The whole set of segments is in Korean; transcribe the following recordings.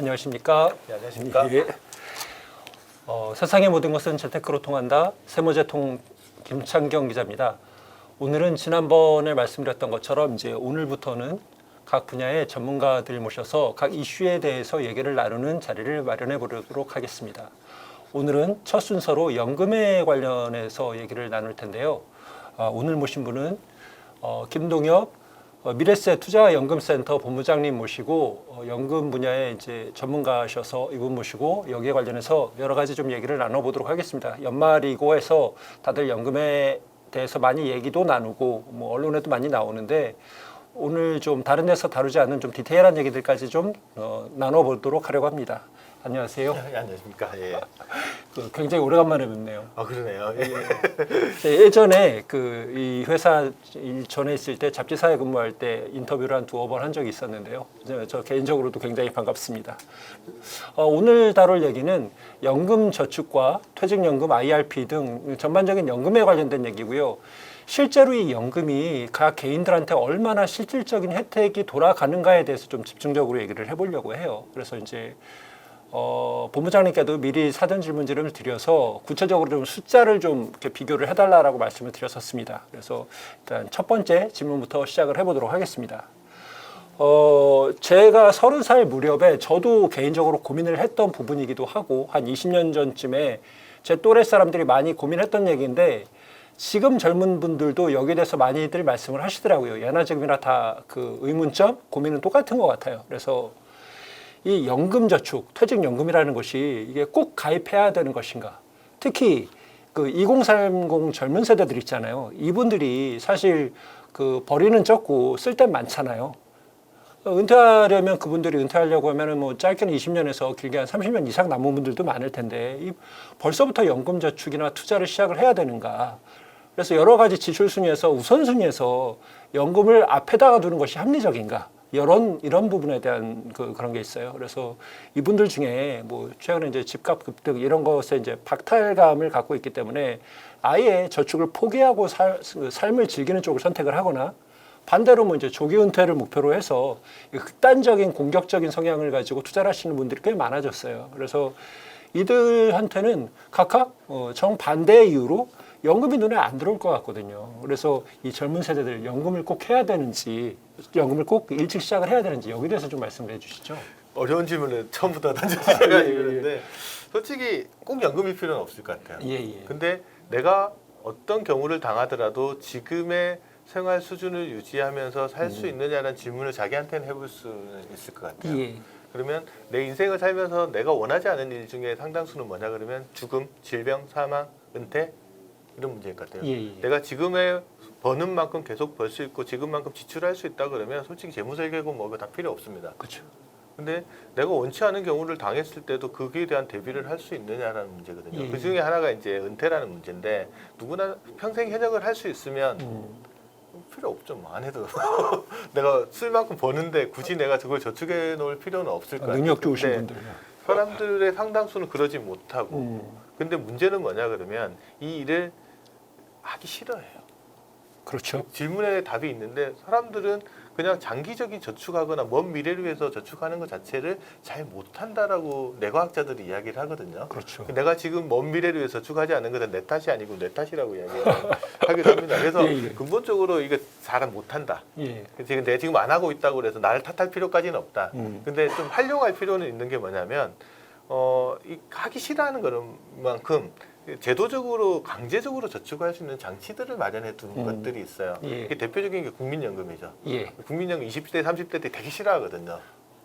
안녕하십니까? 네, 안녕하십니까? 예. 세상의 모든 것은 재테크로 통한다. 세무재통 김창경 기자입니다. 오늘은 지난번에 말씀드렸던 것처럼 이제 오늘부터는 각 분야의 전문가들 모셔서 각 이슈에 대해서 얘기를 나누는 자리를 마련해 보도록 하겠습니다. 오늘은 첫 순서로 연금에 관련해서 얘기를 나눌 텐데요. 오늘 모신 분은 김동엽 미래세 투자연금센터 본부장님 모시고 연금 분야의 이제 전문가셔서 이분 모시고 여기에 관련해서 여러 가지 좀 얘기를 나눠보도록 하겠습니다. 연말이고 해서 다들 연금에 대해서 많이 얘기도 나누고 뭐 언론에도 많이 나오는데 오늘 좀 다른 데서 다루지 않는 좀 디테일한 얘기들까지 좀 나눠보도록 하려고 합니다. 안녕하세요. 네, 안녕하십니까? 예. 굉장히 오래간만에 뵙네요. 아 그러네요. 예. 예전에 이 회사 일 전에 있을 때 잡지사에 근무할 때 인터뷰를 한 두어 번 한 적이 있었는데요. 저 개인적으로도 굉장히 반갑습니다. 오늘 다룰 얘기는 연금 저축과 퇴직연금, IRP 등 전반적인 연금에 관련된 얘기고요. 실제로 이 연금이 각 개인들한테 얼마나 실질적인 혜택이 돌아가는가에 대해서 좀 집중적으로 얘기를 해보려고 해요. 그래서 이제 본부장님께도 미리 사전 질문지를 드려서 구체적으로 좀 숫자를 좀 이렇게 비교를 해달라고 말씀을 드렸었습니다. 그래서 일단 첫 번째 질문부터 시작을 해보도록 하겠습니다. 제가 30살 무렵에 저도 개인적으로 고민을 했던 부분이기도 하고 한 20년 전쯤에 제 또래 사람들이 많이 고민했던 얘기인데 지금 젊은 분들도 여기에 대해서 많이들 말씀을 하시더라고요. 예나 지금이나 다 그 의문점, 고민은 똑같은 것 같아요. 그래서 이 연금저축, 퇴직연금이라는 것이 이게 꼭 가입해야 되는 것인가? 특히 그 2030 젊은 세대들 있잖아요. 이분들이 사실 그 벌이는 적고 쓸 땐 많잖아요. 은퇴하려면 그분들이 은퇴하려고 하면은 뭐 짧게는 20년에서 길게 한 30년 이상 남은 분들도 많을 텐데 벌써부터 연금저축이나 투자를 시작을 해야 되는가? 그래서 여러 가지 지출 순위에서 우선순위에서 연금을 앞에다가 두는 것이 합리적인가? 이런 부분에 대한 그런 게 있어요. 그래서 이분들 중에 뭐 최근에 이제 집값 급등 이런 것에 이제 박탈감을 갖고 있기 때문에 아예 저축을 포기하고 삶을 즐기는 쪽을 선택을 하거나 반대로 뭐 이제 조기 은퇴를 목표로 해서 극단적인 공격적인 성향을 가지고 투자를 하시는 분들이 꽤 많아졌어요. 그래서 이들한테는 각각 정반대의 이유로 연금이 눈에 안 들어올 것 같거든요. 그래서 이 젊은 세대들 연금을 꼭 해야 되는지, 연금을 꼭 일찍 시작을 해야 되는지 여기에 대해서 좀 말씀을 해주시죠. 어려운 질문을 처음부터 던져주셔가 있는데 솔직히 꼭 연금일 필요는 없을 것 같아요. 근데 내가 어떤 경우를 당하더라도 지금의 생활 수준을 유지하면서 살 수 있느냐는 질문을 자기한테는 해볼 수는 있을 것 같아요. 그러면 내 인생을 살면서 내가 원하지 않은 일 중에 상당수는 뭐냐 그러면 죽음, 질병, 사망, 은퇴 이런 문제일 것 같아요. 내가 지금의 버는 만큼 계속 벌 수 있고 지금만큼 지출할 수 있다 그러면 솔직히 재무설계고 뭐 이거 다 필요 없습니다. 그렇죠. 근데 내가 원치 않은 경우를 당했을 때도 거기에 대한 대비를 할 수 있느냐라는 문제거든요. 그 중에 하나가 이제 은퇴라는 문제인데 누구나 평생 현역을 할 수 있으면 필요 없죠. 뭐 안 해도 내가 쓸 만큼 버는데 굳이 내가 그걸 저축해 놓을 필요는 없을 것 같아요. 능력 좋으신 분들. 사람들의 상당수는 그러지 못하고 근데 문제는 뭐냐 그러면 이 일을 하기 싫어해요. 그렇죠. 질문에 답이 있는데 사람들은 그냥 장기적인 저축하거나 먼 미래를 위해서 저축하는 것 자체를 잘 못한다라고 뇌과학자들이 이야기를 하거든요. 그렇죠. 내가 지금 먼 미래를 위해서 저축하지 않는 것은 내 탓이 아니고 내 탓이라고 이야기하기도 합니다. 그래서 근본적으로 이거 잘 못한다. 지금 내가 지금 안 하고 있다고 그래서 나를 탓할 필요까지는 없다. 근데 좀 활용할 필요는 있는 게 뭐냐면 하기 싫어하는 것만큼 제도적으로 강제적으로 저축할 수 있는 장치들을 마련해 두는 것들이 있어요. 이게 대표적인 게 국민연금이죠. 국민연금 20대, 30대 때 되게 싫어하거든요.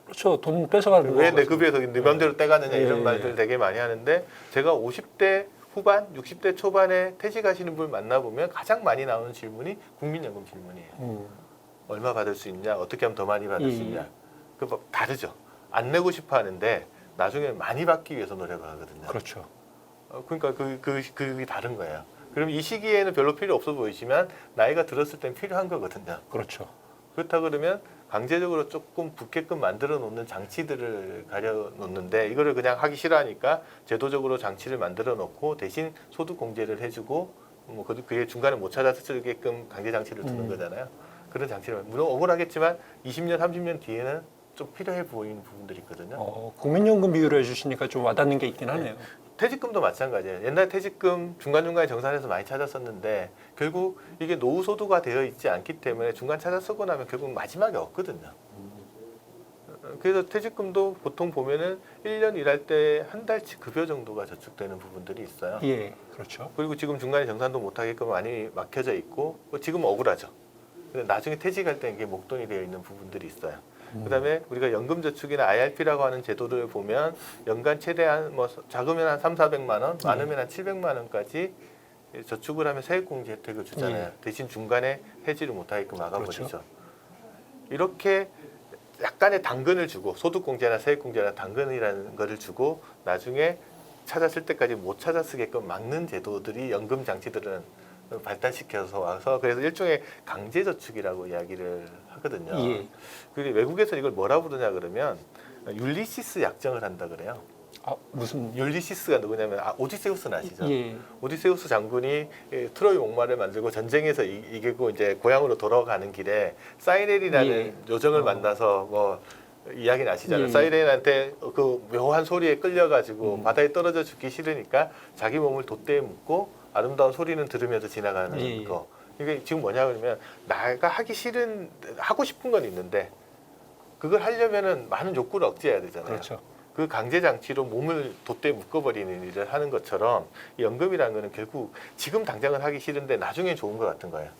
그렇죠. 돈 뺏어가는 거. 왜 내 급여에서 네 맘대로 떼가느냐 이런 말들 되게 많이 하는데 제가 50대 후반, 60대 초반에 퇴직하시는 분 만나보면 가장 많이 나오는 질문이 국민연금 질문이에요. 얼마 받을 수 있냐? 어떻게 하면 더 많이 받을 수 있냐? 그 다르죠. 안 내고 싶어 하는데 나중에 많이 받기 위해서 노력을 하거든요. 그렇죠. 그러니까 그게 다른 거예요. 그럼 이 시기에는 별로 필요 없어 보이지만 나이가 들었을 땐 필요한 거거든요. 그렇죠. 그렇다 그러면 강제적으로 조금 붙게끔 만들어 놓는 장치들을 가려 놓는데 이거를 그냥 하기 싫어하니까 제도적으로 장치를 만들어 놓고 대신 소득 공제를 해주고 뭐 그게 중간에 못 찾아쓰게끔 강제 장치를 두는 거잖아요. 그런 장치를 물론 억울하겠지만 20년, 30년 뒤에는 좀 필요해 보이는 부분들이 있거든요. 국민연금 비율을 해주시니까 좀 와닿는 게 있긴 하네요. 퇴직금도 마찬가지예요. 옛날 퇴직금 중간중간에 정산해서 많이 찾았었는데 결국 이게 노후소득화 되어 있지 않기 때문에 중간 찾아 쓰고 나면 결국 마지막에 없거든요. 그래서 퇴직금도 보통 보면은 1년 일할 때 한 달치 급여 정도가 저축되는 부분들이 있어요. 예, 그렇죠. 그리고 지금 중간에 정산도 못하게끔 많이 막혀져 있고 지금 억울하죠. 근데 나중에 퇴직할 때 이게 목돈이 되어 있는 부분들이 있어요. 그다음에 우리가 연금저축이나 IRP라고 하는 제도를 보면 연간 최대한 뭐 작으면 한 3,400만 원, 많으면 한 700만 원까지 저축을 하면 세액공제 혜택을 주잖아요. 대신 중간에 해지를 못하게끔 막아버리죠. 그렇죠. 이렇게 약간의 당근을 주고 소득공제나 세액공제나 당근이라는 거를 주고 나중에 찾았을 때까지 못 찾아 쓰게끔 막는 제도들이 연금 장치들은 발달시켜서 와서 그래서 일종의 강제저축이라고 이야기를 하거든요. 예. 그리고 외국에서 이걸 뭐라 부르냐 그러면 율리시스 약정을 한다 그래요. 무슨 율리시스가 누구냐면 오디세우스는 아시죠? 예. 오디세우스 장군이 트로이 목마를 만들고 전쟁에서 이기고 이제 고향으로 돌아가는 길에 사이렌이라는 예. 요정을 만나서 뭐 이야기는 아시잖아요. 예. 사이렌한테 그 묘한 소리에 끌려가지고 바다에 떨어져 죽기 싫으니까 자기 몸을 돛대에 묶고 아름다운 소리는 들으면서 지나가는 예. 거. 이게 지금 뭐냐 그러면 내가 하고 싶은 건 있는데 그걸 하려면은 많은 욕구를 억제해야 되잖아요. 그렇죠. 그 강제 장치로 몸을 돛대에 묶어버리는 일을 하는 것처럼 이 연금이라는 거는 결국 지금 당장은 하기 싫은데 나중에 좋은 것 같은 거예요.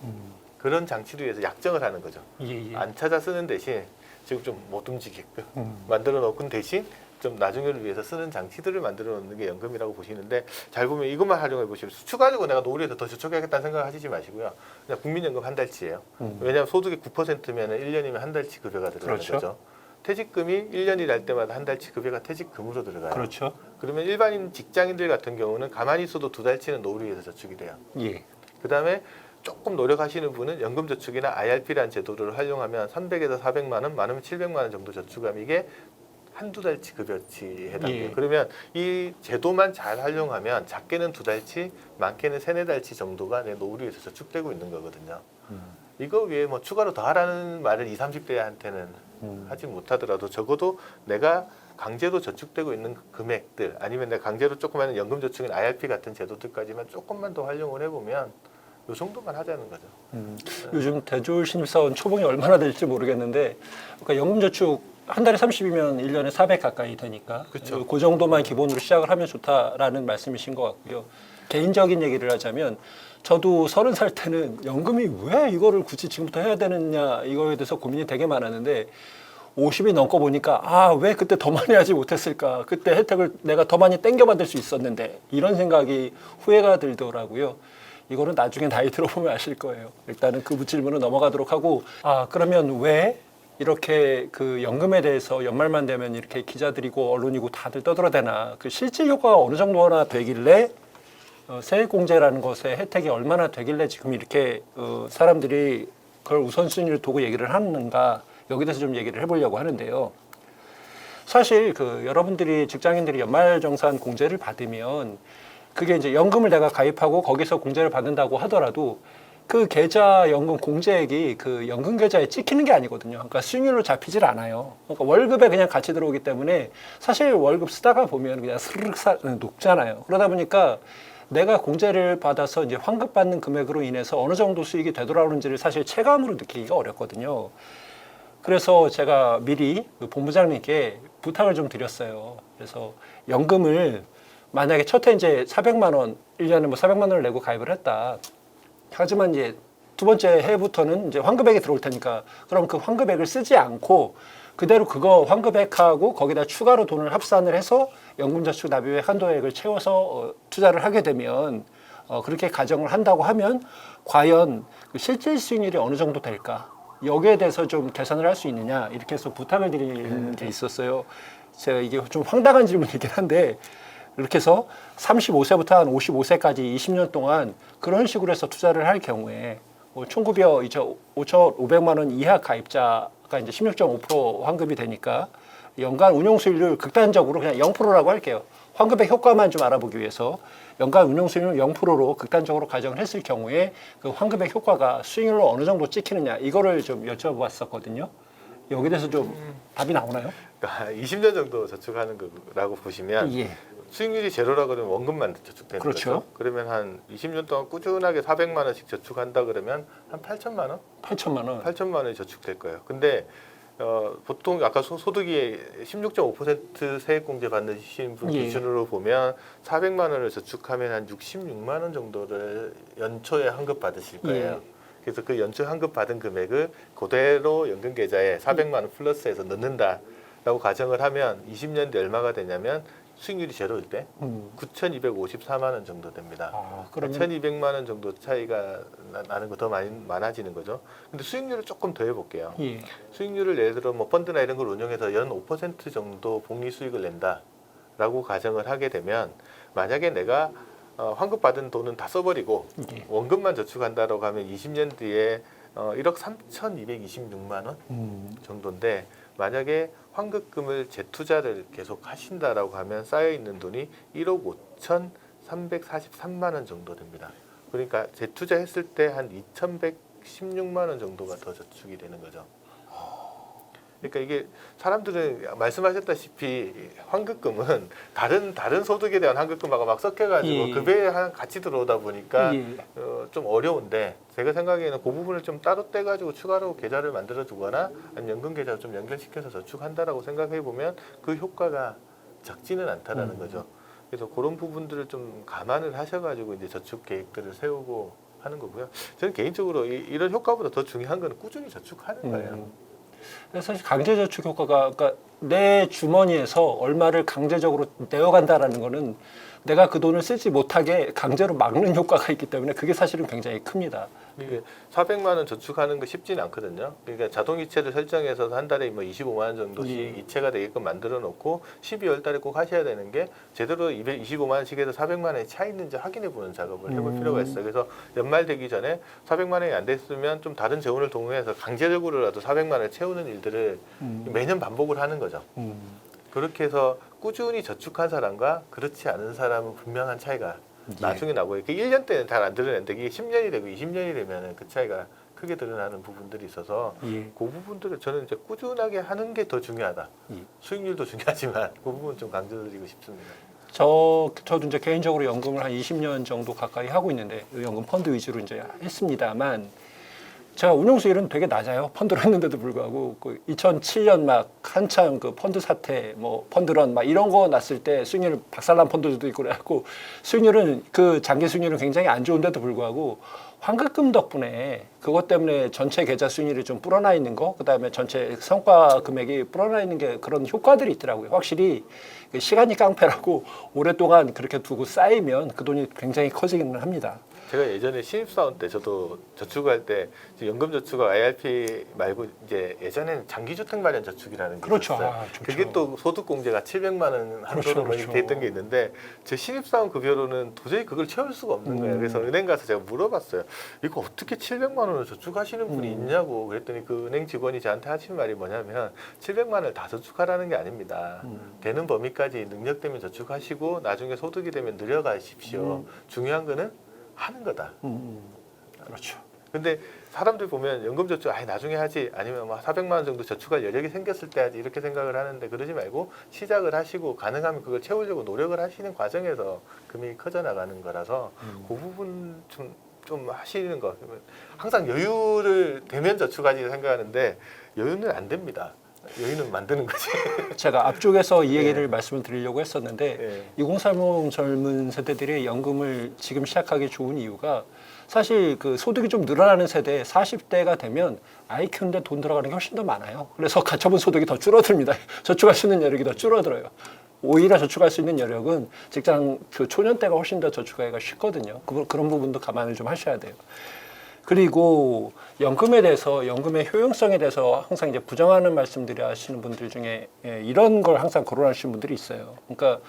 그런 장치를 위해서 약정을 하는 거죠. 예. 안 찾아 쓰는 대신 지금 좀 못 움직이게끔 만들어 놓고 대신 좀 나중에를 위해서 쓰는 장치들을 만들어 놓는 게 연금이라고 보시는데 잘 보면 이것만 활용해 보시면 추가적으로 내가 노후에서 더 저축해야겠다는 생각 하시지 마시고요. 그냥 국민연금 한 달치예요. 왜냐하면 소득의 9%면 1년이면 한 달치 급여가 들어가는 그렇죠. 거죠. 퇴직금이 1년 일할 때마다 한 달치 급여가 퇴직금으로 들어가요. 그렇죠. 그러면 일반인 직장인들 같은 경우는 가만히 있어도 두 달치는 노후를 위해서 저축이 돼요. 예. 그다음에 조금 노력하시는 분은 연금저축이나 IRP라는 제도를 활용하면 300에서 400만 원, 많으면 700만 원 정도 저축하면 이게 한두 달치 급여치 해당돼요. 예. 그러면 이 제도만 잘 활용하면 작게는 두 달치, 많게는 세네 달치 정도가 내 노후를 위해서 저축되고 있는 거거든요. 이거 위에 뭐 추가로 더 하라는 말을 20, 30대한테는 하지 못하더라도 적어도 내가 강제로 저축되고 있는 금액들 아니면 내가 강제로 조금 하는 연금저축인 IRP 같은 제도들까지만 조금만 더 활용을 해보면 이 정도만 하자는 거죠. 요즘 대졸 신입사원 초봉이 얼마나 될지 모르겠는데 그러니까 연금저축 한 달에 30이면 1년에 400 가까이 되니까 그쵸. 그 정도만 기본으로 시작을 하면 좋다라는 말씀이신 것 같고요. 개인적인 얘기를 하자면 저도 30살 때는 연금이 왜 이거를 굳이 지금부터 해야 되느냐 이거에 대해서 고민이 되게 많았는데 50이 넘고 보니까 왜 그때 더 많이 하지 못했을까 그때 혜택을 내가 더 많이 땡겨받을 수 있었는데 이런 생각이 후회가 들더라고요. 이거는 나중에 나이 들어보면 아실 거예요. 일단은 그 질문은 넘어가도록 하고 그러면 왜 이렇게 그 연금에 대해서 연말만 되면 이렇게 기자들이고 언론이고 다들 떠들어대나 그 실질 효과가 어느 정도나 되길래 세액공제라는 것의 혜택이 얼마나 되길래 지금 이렇게 사람들이 그걸 우선순위를 두고 얘기를 하는가 여기 대해서 좀 얘기를 해보려고 하는데요. 사실 그 여러분들이 직장인들이 연말정산 공제를 받으면 그게 이제 연금을 내가 가입하고 거기서 공제를 받는다고 하더라도 그 계좌 연금 공제액이 그 연금 계좌에 찍히는 게 아니거든요. 그러니까 수익률로 잡히질 않아요. 그러니까 월급에 그냥 같이 들어오기 때문에 사실 월급 쓰다가 보면 그냥 스르륵 녹잖아요. 그러다 보니까 내가 공제를 받아서 이제 환급받는 금액으로 인해서 어느 정도 수익이 되돌아오는지를 사실 체감으로 느끼기가 어렵거든요. 그래서 제가 미리 그 본부장님께 부탁을 좀 드렸어요. 그래서 연금을 만약에 첫 해 이제 400만 원, 1년에 뭐 400만 원을 내고 가입을 했다. 하지만 이제 두 번째 해부터는 이제 환급액이 들어올 테니까 그럼 그 환급액을 쓰지 않고 그대로 그거 환급액하고 거기다 추가로 돈을 합산을 해서 연금저축 납입액 한도액을 채워서 투자를 하게 되면 그렇게 가정을 한다고 하면 과연 그 실질 수익률이 어느 정도 될까? 여기에 대해서 좀 계산을 할 수 있느냐 이렇게 해서 부탁을 드리는 게 있었어요. 제가 이게 좀 황당한 질문이긴 한데 이렇게 해서 35세부터 한 55세까지 20년 동안 그런 식으로 해서 투자를 할 경우에 총급여 이제 5,500만 원 이하 가입자가 이제 16.5% 환급이 되니까 연간 운용 수익률 극단적으로 그냥 0%라고 할게요. 환급의 효과만 좀 알아보기 위해서 연간 운용 수익률 0%로 극단적으로 가정을 했을 경우에 그 환급의 효과가 수익률로 어느 정도 찍히느냐 이거를 좀 여쭤봤었거든요. 여기 대해서 좀 답이 나오나요? 20년 정도 저축하는 거라고 보시면 예. 수익률이 제로라 그러면 원금만 저축되는 그렇죠. 거죠. 그러면 한 20년 동안 꾸준하게 400만 원씩 저축한다 그러면 한 8천만 원? 8천만 원. 8천만 원이 저축될 거예요. 근데 보통 아까 소득이 16.5% 세액공제 받으신 분 예. 기준으로 보면 400만 원을 저축하면 한 66만 원 정도를 연초에 환급 받으실 거예요. 예. 그래서 그 연초 환급 받은 금액을 그대로 연금 계좌에 400만 원 플러스해서 넣는다라고 가정을 하면 20년 뒤 얼마가 되냐면 수익률이 제로일 때 9,254만 원 정도 됩니다. 아, 그러면 1,200만 원 정도 차이가 나는 거 더 많아지는 거죠. 근데 수익률을 조금 더 해볼게요. 예. 수익률을 예를 들어 뭐 펀드나 이런 걸 운용해서 연 5% 정도 복리 수익을 낸다라고 가정을 하게 되면 만약에 내가 환급 받은 돈은 다 써버리고 예. 원금만 저축한다라고 하면 20년 뒤에 1억 3,226만 원 정도인데 만약에 환급금을 재투자를 계속 하신다라고 하면 쌓여 있는 돈이 1억 5,343만 원 정도 됩니다. 그러니까 재투자했을 때 한 2,116만 원 정도가 더 저축이 되는 거죠. 그러니까 이게 사람들은 말씀하셨다시피 환급금은 다른 소득에 대한 환급금하고 막 섞여가지고 예. 그 배에 같이 들어오다 보니까 예. 좀 어려운데 제가 생각에는 그 부분을 좀 따로 떼가지고 추가로 계좌를 만들어 두거나 아니면 연금 계좌를 좀 연결시켜서 저축한다라고 생각해 보면 그 효과가 적지는 않다라는 거죠. 그래서 그런 부분들을 좀 감안을 하셔가지고 이제 저축 계획들을 세우고 하는 거고요. 저는 개인적으로 이런 효과보다 더 중요한 건 꾸준히 저축하는 거예요. 사실 강제저축 효과가 그러니까 내 주머니에서 얼마를 강제적으로 내어간다라는 거는 내가 그 돈을 쓰지 못하게 강제로 막는 효과가 있기 때문에 그게 사실은 굉장히 큽니다. 이게 400만 원 저축하는 거 쉽지는 않거든요. 그러니까 자동이체를 설정해서 한 달에 뭐 25만 원 정도씩 예. 이체가 되게끔 만들어 놓고 12월 달에 꼭 하셔야 되는 게 제대로 25만 원씩에서 400만 원이 차 있는지 확인해 보는 작업을 해볼 필요가 있어요. 그래서 연말 되기 전에 400만 원이 안 됐으면 좀 다른 재원을 동원해서 강제적으로라도 400만 원을 채우는 일들을 매년 반복을 하는 거죠. 그렇게 해서 꾸준히 저축한 사람과 그렇지 않은 사람은 분명한 차이가 나중에 나고요. 1년 때는 잘 안 드러내는데 이게 10년이 되고 20년이 되면 그 차이가 크게 드러나는 부분들이 있어서 예. 그 부분들을 저는 이제 꾸준하게 하는 게 더 중요하다. 예. 수익률도 중요하지만 그 부분 좀 강조드리고 싶습니다. 저도 이제 개인적으로 연금을 한 20년 정도 가까이 하고 있는데 연금 펀드 위주로 이제 했습니다만 제가 운용 수익은 되게 낮아요. 펀드를 했는데도 불구하고 그 2007년 막 한참 그 펀드 사태 뭐 펀드런 막 이런 거 났을 때 수익률 박살난 펀드도 있고 그래갖고 수익률은 그 장기 수익률은 굉장히 안 좋은데도 불구하고 환급금 덕분에 그것 때문에 전체 계좌 수익률이 좀 불어나 있는 거, 그다음에 전체 성과 금액이 불어나 있는 게 그런 효과들이 있더라고요. 확실히 시간이 깡패라고 오랫동안 그렇게 두고 쌓이면 그 돈이 굉장히 커지기는 합니다. 제가 예전에 신입사원 때 저도 저축할 때 연금저축과 IRP 말고 이제 예전에는 장기주택 마련 저축이라는 게 그렇죠. 있었어요. 아, 좋죠. 그게 또 소득공제가 700만 원 한도로 그렇죠. 돼 있던 게 있는데 제 신입사원 급여로는 도저히 그걸 채울 수가 없는 거예요. 그래서 은행 가서 제가 물어봤어요. 이거 어떻게 700만 원을 저축하시는 분이 있냐고 그랬더니 그 은행 직원이 저한테 하신 말이 뭐냐면 700만 원을 다 저축하라는 게 아닙니다. 되는 범위까지 능력되면 저축하시고 나중에 소득이 되면 늘려가십시오. 중요한 거는 하는 거다. 그렇죠. 근데 사람들 보면 연금저축 나중에 하지 아니면 뭐 400만 원 정도 저축할 여력이 생겼을 때 하지 이렇게 생각을 하는데 그러지 말고 시작을 하시고 가능하면 그걸 채우려고 노력을 하시는 과정에서 금액이 커져 나가는 거라서 그 부분 좀 하시는 거 항상 여유를 되면 저축하지 생각하는데 여유는 안 됩니다. 여유는 만드는 거지. 제가 앞쪽에서 이 얘기를 말씀을 드리려고 했었는데 예. 2030 젊은 세대들이 연금을 지금 시작하기 좋은 이유가 사실 그 소득이 좀 늘어나는 세대 40대가 되면 아이 키우는데 돈 들어가는 게 훨씬 더 많아요. 그래서 가처분 소득이 더 줄어듭니다. 저축할 수 있는 여력이 더 줄어들어요. 오히려 저축할 수 있는 여력은 직장 그 초년 때가 훨씬 더 저축하기가 쉽거든요. 그런 부분도 감안을 좀 하셔야 돼요. 그리고 연금에 대해서 연금의 효용성에 대해서 항상 이제 부정하는 말씀들을 하시는 분들 중에 이런 걸 항상 거론하시는 분들이 있어요. 그러니까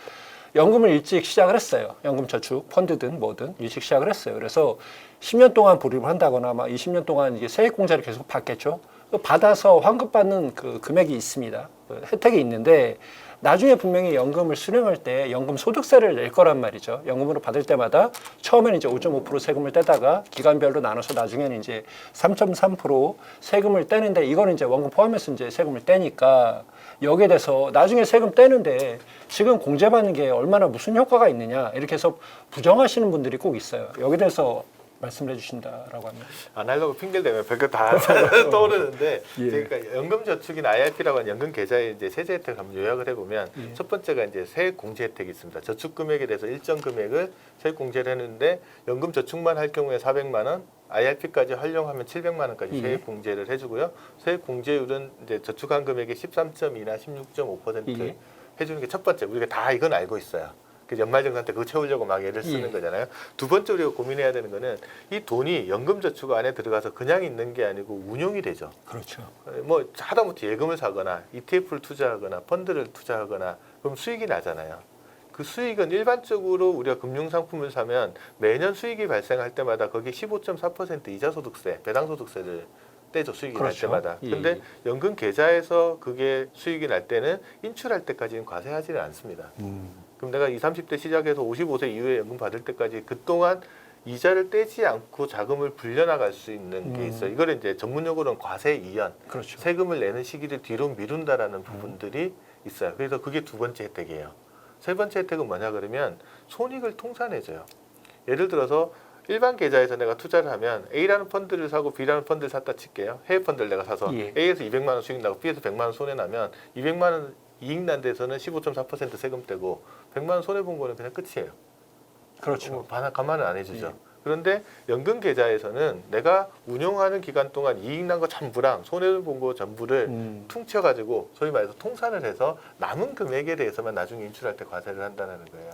연금을 일찍 시작을 했어요. 연금 저축 펀드든 뭐든 일찍 시작을 했어요. 그래서 10년 동안 보립을 한다거나 막 20년 동안 이게 세액 공제를 계속 받겠죠. 받아서 환급받는 그 금액이 있습니다. 그 혜택이 있는데 나중에 분명히 연금을 수령할 때 연금 소득세를 낼 거란 말이죠. 연금으로 받을 때마다 처음에는 이제 5.5% 세금을 떼다가 기간별로 나눠서 나중에는 이제 3.3% 세금을 떼는데 이거는 이제 원금 포함해서 이제 세금을 떼니까 여기에 대해서 나중에 세금 떼는데 지금 공제받는 게 얼마나 무슨 효과가 있느냐 이렇게 해서 부정하시는 분들이 꼭 있어요. 여기에 대해서 말씀을 해주신다라고 하면 아날로그 핑계를 대면 별거 다 떠오르는데 예. 그러니까 연금저축인 IRP라고 하는 연금 계좌의 이제 세제 혜택을 한번 요약을 해보면 예. 첫 번째가 이제 세액 공제 혜택이 있습니다. 저축 금액에 대해서 일정 금액을 세액 공제를 했는데 연금 저축만 할 경우에 400만 원, IRP까지 활용하면 700만 원까지 예. 세액 공제를 해주고요. 세액 공제율은 이제 저축한 금액의 13.2나 16.5% 예. 해주는 게 첫 번째. 우리가 다 이건 알고 있어요. 그 연말정산 때 그거 채우려고 막 애를 쓰는 예. 거잖아요. 두 번째 우리가 고민해야 되는 거는 이 돈이 연금저축 안에 들어가서 그냥 있는 게 아니고 운용이 되죠. 그렇죠. 뭐 하다못해 예금을 사거나 ETF를 투자하거나 펀드를 투자하거나 그럼 수익이 나잖아요. 그 수익은 일반적으로 우리가 금융상품을 사면 매년 수익이 발생할 때마다 거기에 15.4% 이자소득세, 배당소득세를 떼죠. 수익이 그렇죠. 날 때마다. 예. 근데 연금 계좌에서 그게 수익이 날 때는 인출할 때까지는 과세하지는 않습니다. 그럼 내가 20, 30대 시작해서 55세 이후에 연금 받을 때까지 그동안 이자를 떼지 않고 자금을 불려나갈 수 있는 게 있어요. 이걸 이제 전문용어로는 과세 이연, 그렇죠. 세금을 내는 시기를 뒤로 미룬다라는 부분들이 있어요. 그래서 그게 두 번째 혜택이에요. 세 번째 혜택은 뭐냐 그러면 손익을 통산해줘요. 예를 들어서 일반 계좌에서 내가 투자를 하면 A라는 펀드를 사고 B라는 펀드를 샀다 칠게요. 해외 펀드를 내가 사서 예. A에서 200만 원 수익 나고 B에서 100만 원 손해 나면 200만 원 이익 난 데서는 15.4% 세금 떼고 100만 원 손해 본 거는 그냥 끝이에요. 그렇죠. 감안을 안 해주죠. 예. 그런데 연금 계좌에서는 내가 운용하는 기간 동안 이익 난 거 전부랑 손해 본 거 전부를 퉁쳐가지고 소위 말해서 통산을 해서 남은 금액에 대해서만 나중에 인출할 때 과세를 한다는 거예요.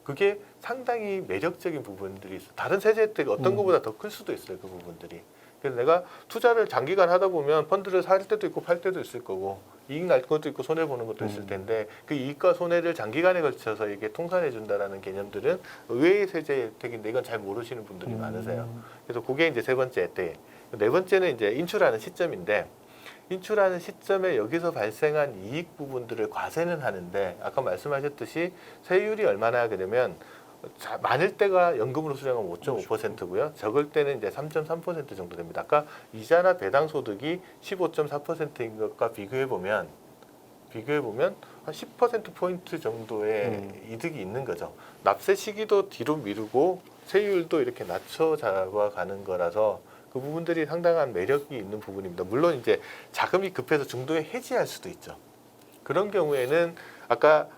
그게 상당히 매력적인 부분들이 있어요. 다른 세제 혜택이 어떤 것보다 더 클 수도 있어요. 그 부분들이. 그래서 내가 투자를 장기간 하다 보면 펀드를 살 때도 있고 팔 때도 있을 거고 이익 날 것도 있고 손해 보는 것도 있을 텐데 그 이익과 손해를 장기간에 걸쳐서 이게 통산해 준다라는 개념들은 의외의 세제 혜택인데 이건 잘 모르시는 분들이 많으세요. 그래서 그게 이제 세 번째 혜택. 네 번째는 이제 인출하는 시점인데 인출하는 시점에 여기서 발생한 이익 부분들을 과세는 하는데 아까 말씀하셨듯이 세율이 얼마나 그러면 많을 때가 연금으로 수령하면 5.5%고요. 적을 때는 이제 3.3% 정도 됩니다. 아까 이자나 배당 소득이 15.4%인 것과 비교해 보면 한 10% 포인트 정도의 이득이 있는 거죠. 납세 시기도 뒤로 미루고 세율도 이렇게 낮춰 잡아가는 거라서 그 부분들이 상당한 매력이 있는 부분입니다. 물론 이제 자금이 급해서 중도에 해지할 수도 있죠. 그런 경우에는 아까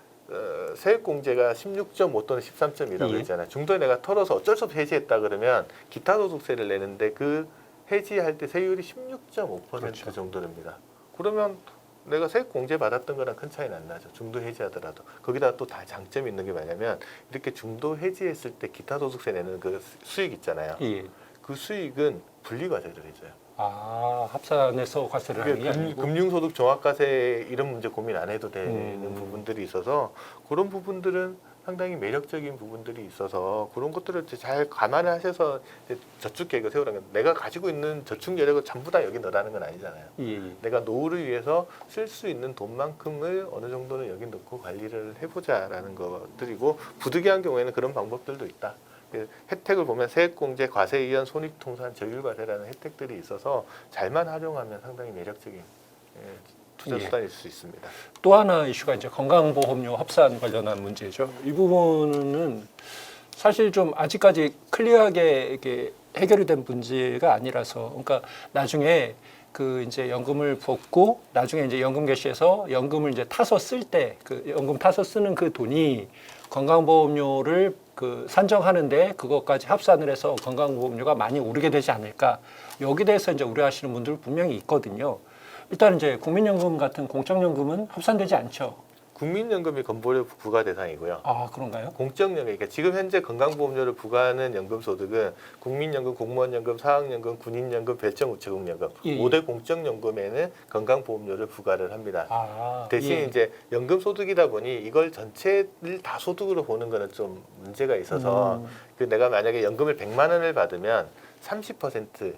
세액 공제가 16.5 또는 13.2라고 예. 했잖아요. 중도에 내가 털어서 어쩔 수 없이 해지했다 그러면 기타 소득세를 내는데 그 해지할 때 세율이 16.5% 그렇죠. 정도 됩니다. 그러면 내가 세액 공제 받았던 거랑 큰 차이는 안 나죠. 중도 해지하더라도. 거기다 또 다 장점이 있는 게 뭐냐면 이렇게 중도 해지했을 때 기타 소득세 내는 그 수익 있잖아요. 예. 그 수익은 분리과세를 해줘요. 아, 합산해서 과세를 하는 게 아니고. 금융소득 종합과세 이런 문제 고민 안 해도 되는 부분들이 있어서 그런 부분들은 상당히 매력적인 부분들이 있어서 그런 것들을 이제 잘 감안을 하셔서 이제 저축 계획을 세우라는 건 내가 가지고 있는 저축 여력을 전부 다 여기 넣으라는 건 아니잖아요. 예. 내가 노후를 위해서 쓸 수 있는 돈만큼을 어느 정도는 여기 넣고 관리를 해보자라는 것들이고 부득이한 경우에는 그런 방법들도 있다. 혜택을 보면 세액공제, 과세이연, 손익통산, 저율과세라는 혜택들이 있어서 잘만 활용하면 상당히 매력적인 투자 예. 수단일 수 있습니다. 또 하나 이슈가 이제 건강보험료 합산 관련한 문제죠. 이 부분은 사실 좀 아직까지 클리어하게 이렇게 해결이 된 문제가 아니라서, 그러니까 나중에 그 이제 연금을 붓고 나중에 이제 연금 개시해서 연금을 이제 타서 쓸 때 그 연금 타서 쓰는 그 돈이 건강보험료를 그 산정하는데 그것까지 합산을 해서 건강보험료가 많이 오르게 되지 않을까. 여기 대해서 이제 우려하시는 분들 분명히 있거든요. 일단 이제 국민연금 같은 공적연금은 합산되지 않죠. 국민연금이 건보료 부과 대상이고요. 아, 그런가요? 공적연금, 그러니까 지금 현재 건강보험료를 부과하는 연금소득은 국민연금, 공무원연금, 사학연금, 군인연금, 별정우체국연금 예. 5대 공적연금에는 건강보험료를 부과를 합니다. 아, 대신 예. 이제 연금소득이다 보니 이걸 전체를 다 소득으로 보는 거는 좀 문제가 있어서 그 내가 만약에 연금을 100만 원을 받으면 30%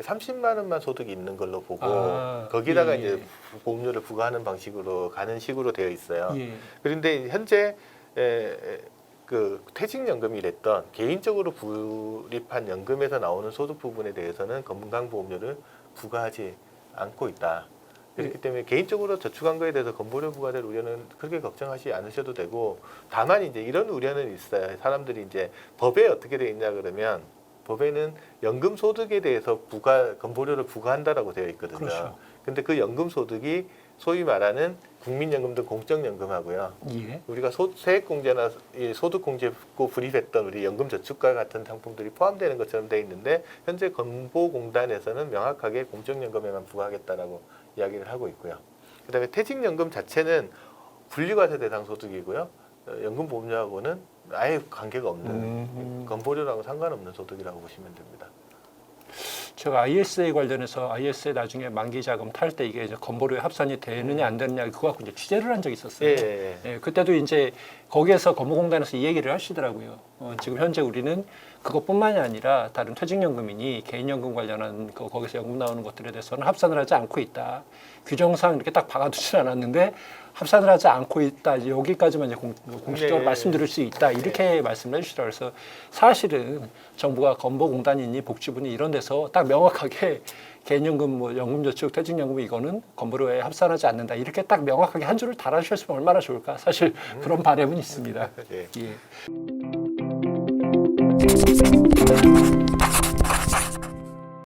30만 원만 소득이 있는 걸로 보고 아, 거기다가 예, 이제 예. 보험료를 부과하는 방식으로 가는 식으로 되어 있어요. 예. 그런데 현재 그 퇴직연금이랬던 개인적으로 불입한 연금에서 나오는 소득 부분에 대해서는 건강보험료를 부과하지 않고 있다. 그렇기 때문에 개인적으로 저축한 거에 대해서 건보료 부과될 우려는 그렇게 걱정하지 않으셔도 되고, 다만 이제 이런 우려는 있어요. 사람들이 이제 법에 어떻게 되어 있냐 그러면 법에는 연금 소득에 대해서 건보료를 부과한다라고 되어 있거든요. 그렇죠. 근데 그 연금 소득이 소위 말하는 국민연금 등 공적연금하고요. 예. 우리가 세액공제나 소득공제고 불입했던 우리 연금저축과 같은 상품들이 포함되는 것처럼 되어 있는데, 현재 건보공단에서는 명확하게 공적연금에만 부과하겠다라고 이야기를 하고 있고요. 그다음에 퇴직연금 자체는 분리과세 대상 소득이고요. 연금보험료하고는 아예 관계가 없는 건보료랑 상관없는 소득이라고 보시면 됩니다. 제가 ISA 관련해서 ISA 나중에 만기 자금 탈 때 이게 이제 건보료에 합산이 되느냐 안 되느냐 그거 갖고 이제 취재를 한 적이 있었어요. 예, 그때도 이제 거기에서 건보공단에서 이 얘기를 하시더라고요. 지금 현재 우리는 그것뿐만이 아니라 다른 퇴직연금이니 개인연금 관련한 거기서 연금 나오는 것들에 대해서는 합산을 하지 않고 있다. 규정상 이렇게 딱 박아두진 않았는데 합산을 하지 않고 있다. 여기까지만 이제 공식적으로 네. 말씀드릴 수 있다. 이렇게 말씀을 해주시더라고요. 그래서 사실은 정부가 건보공단이니 복지부니 이런 데서 딱 명확하게 개인연금, 뭐 연금저축, 퇴직연금 이거는 건보료에 합산하지 않는다. 이렇게 딱 명확하게 한 줄을 달아주셨으면 얼마나 좋을까. 사실 그런 바람은 있습니다. 네. 예.